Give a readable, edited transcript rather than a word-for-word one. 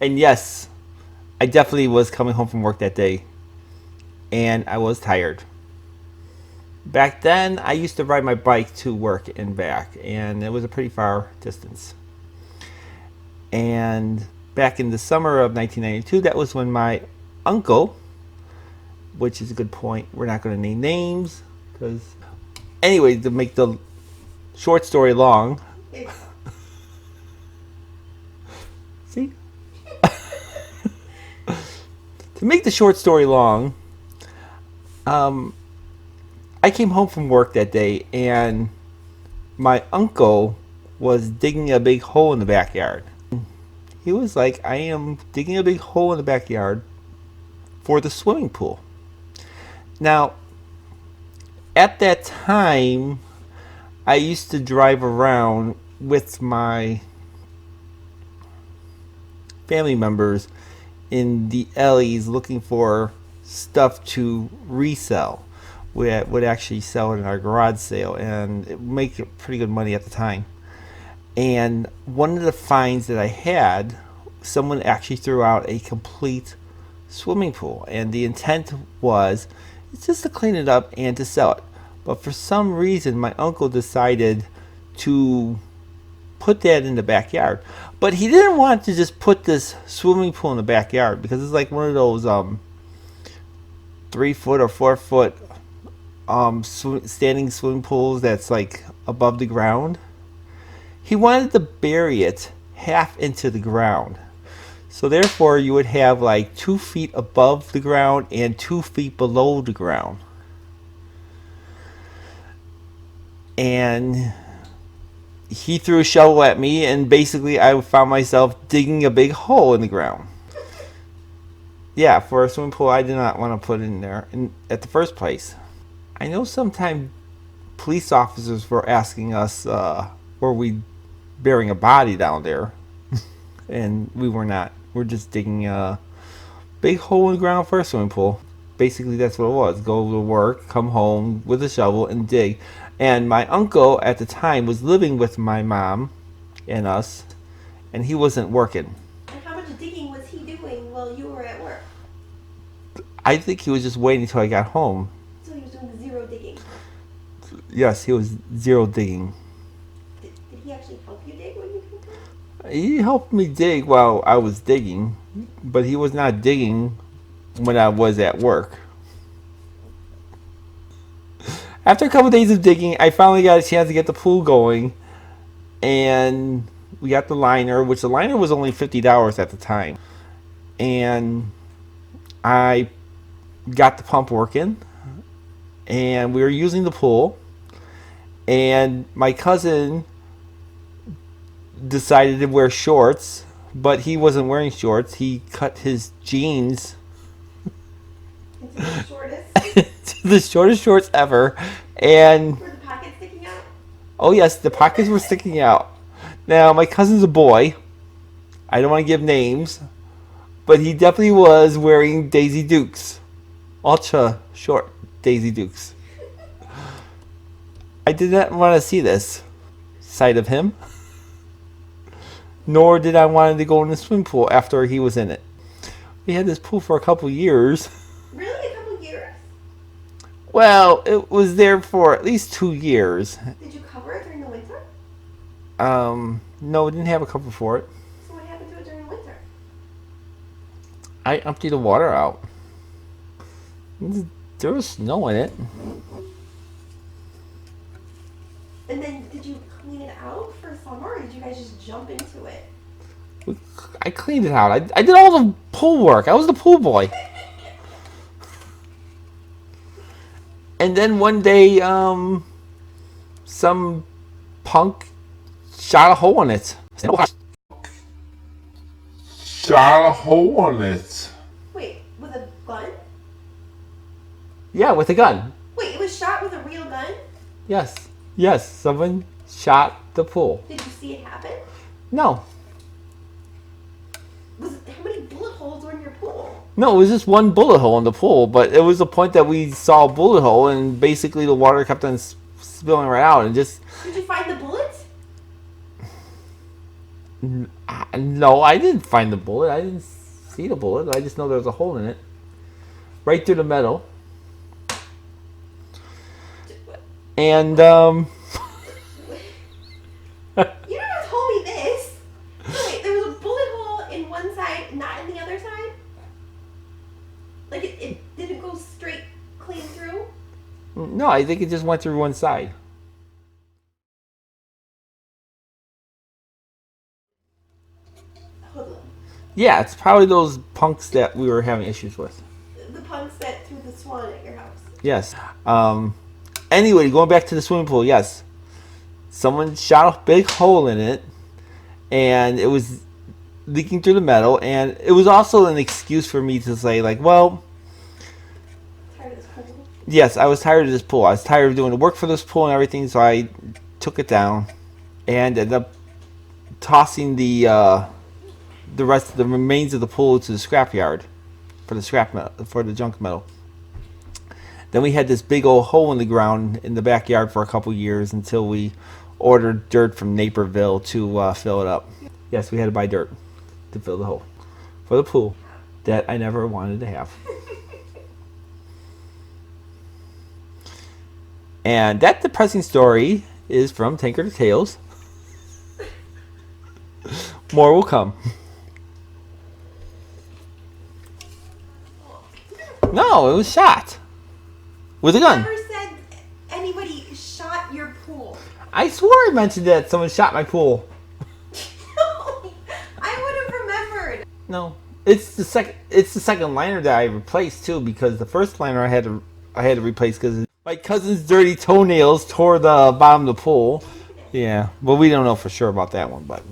And yes, I definitely was coming home from work that day, and I was tired. Back then, I used to ride my bike to work and back, and it was a pretty far distance. And back in the summer of 1992, that was when my uncle, which is a good point, we're not going to name names, because anyway, to make the short story long, see? To make the short story long, I came home from work that day, and my uncle was digging a big hole in the backyard. He was like, I am digging a big hole in the backyard for the swimming pool. Now, at that time, I used to drive around with my family members in the alleys looking for stuff to resell. We would actually sell it in our garage sale, and it would make pretty good money at the time. And one of the finds that I had, someone actually threw out a complete swimming pool, and the intent was just to clean it up and to sell it. But for some reason, my uncle decided to put that in the backyard. But he didn't want to just put this swimming pool in the backyard, because it's like one of those 3-foot or 4-foot standing swimming pools that's like above the ground. He wanted to bury it half into the ground. So therefore you would have like 2 feet above the ground and 2 feet below the ground. And he threw a shovel at me, and basically I found myself digging a big hole in the ground. Yeah, for a swimming pool I did not want to put in there at the first place. I know sometimes police officers were asking us, were we burying a body down there? And we were not. We're just digging a big hole in the ground for a swimming pool. Basically, that's what it was. Go to work, come home with a shovel, and dig. And my uncle at the time was living with my mom and us, and he wasn't working. And how much digging was he doing while you were at work? I think he was just waiting until I got home. So he was doing zero digging? Yes, he was zero digging. Did he actually help you dig when you came home? He helped me dig while I was digging, but he was not digging when I was at work. After a couple of days of digging, I finally got a chance to get the pool going, and we got the liner, which the liner was only $50 at the time. And I got the pump working, and we were using the pool, and my cousin decided to wear shorts, but he wasn't wearing shorts. He cut his jeans Into the shortest? the shortest shorts ever, and Were the pockets sticking out? oh yes, the pockets were sticking out. Now my cousin's a boy. I don't want to give names, but he definitely was wearing Daisy Dukes, ultra short Daisy Dukes. I did not want to see this side of him, nor did I want him to go in the swimming pool after he was in it. We had this pool for a couple years. Really? A couple years? Well, it was there for at least 2 years. Did you cover it during the winter? No, we didn't have a cover for it. So what happened to it during the winter? I emptied the water out. There was snow in it. And then did you clean it out for summer, or did you guys just jump into it? I cleaned it out. I did all the pool work. I was the pool boy. And then one day, some punk shot a hole in it. Shot a hole in it. Wait, with a gun? Yeah, with a gun. Wait, it was shot with a real gun? Yes. Yes, someone shot the pool. Did you see it happen? No. How many bullet holes were in your pool? No, it was just one bullet hole in the pool, but it was the point that we saw a bullet hole, and basically the water kept on spilling right out, and just... Did you find the bullets? No, I didn't find the bullet. I didn't see the bullet. I just know there was a hole in it. Right through the metal. And, You never told me this. Wait, there was a bullet hole in one side, not in the other side? Like it didn't go straight clean through? no, I think it just went through one side. Hold on. Yeah, it's probably those punks that we were having issues with. The punks that threw the swan at your house. Yes. Anyway, going back to the swimming pool, yes. Someone shot a big hole in it, and it was leaking through the metal, and it was also an excuse for me to say, like, well, Tired of this pool. yes, I was tired of this pool. I was tired of doing the work for this pool and everything, so I took it down and ended up tossing the rest of the remains of the pool to the scrap yard for the scrap metal, for the junk metal. Then we had this big old hole in the ground in the backyard for a couple years until we ordered dirt from Naperville to fill it up. Yes, we had to buy dirt to fill the hole for the pool that I never wanted to have. And that depressing story is from Tankard of Tales. More will come. No, it was shot with a gun. Never said anybody shot your pool. I swore I mentioned that someone shot my pool. I would have remembered. No, it's the second. It's the second liner that I replaced too, because the first liner I had to replace because my cousin's dirty toenails tore the bottom of the pool. Yeah, but we don't know for sure about that one, but